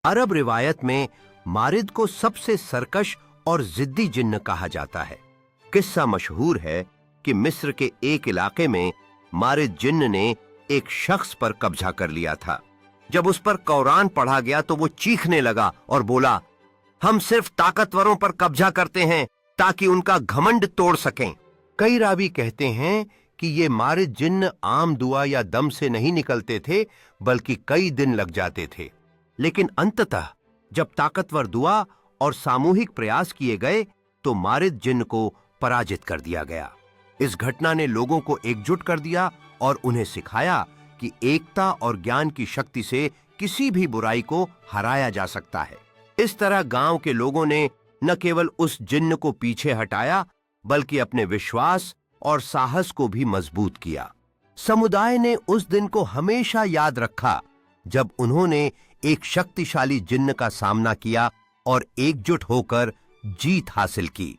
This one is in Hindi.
अरब रिवायत में मारिद को सबसे सरकश और जिद्दी जिन्न कहा जाता है। किस्सा मशहूर है कि मिस्र के एक इलाके में मारिद जिन्न ने एक शख्स पर कब्जा कर लिया था। जब उस पर कुरान पढ़ा गया तो वो चीखने लगा और बोला, हम सिर्फ ताकतवरों पर कब्जा करते हैं ताकि उनका घमंड तोड़ सकें। कई रावी कहते हैं कि ये मारिद जिन्न आम दुआ या दम से नहीं निकलते थे, बल्कि कई दिन लग जाते थे। लेकिन अंततः जब ताकतवर दुआ और सामूहिक प्रयास किए गए तो मारिद जिन्न को पराजित कर दिया गया। इस घटना ने लोगों को एकजुट कर दिया और उन्हें सिखाया कि एकता और ज्ञान की शक्ति से किसी भी बुराई को हराया जा सकता है। इस तरह गांव के लोगों ने न केवल उस जिन्न को पीछे हटाया, बल्कि अपने विश्वास और साहस को भी मजबूत किया। समुदाय ने उस दिन को हमेशा याद रखा जब उन्होंने एक शक्तिशाली जिन्न का सामना किया और एकजुट होकर जीत हासिल की।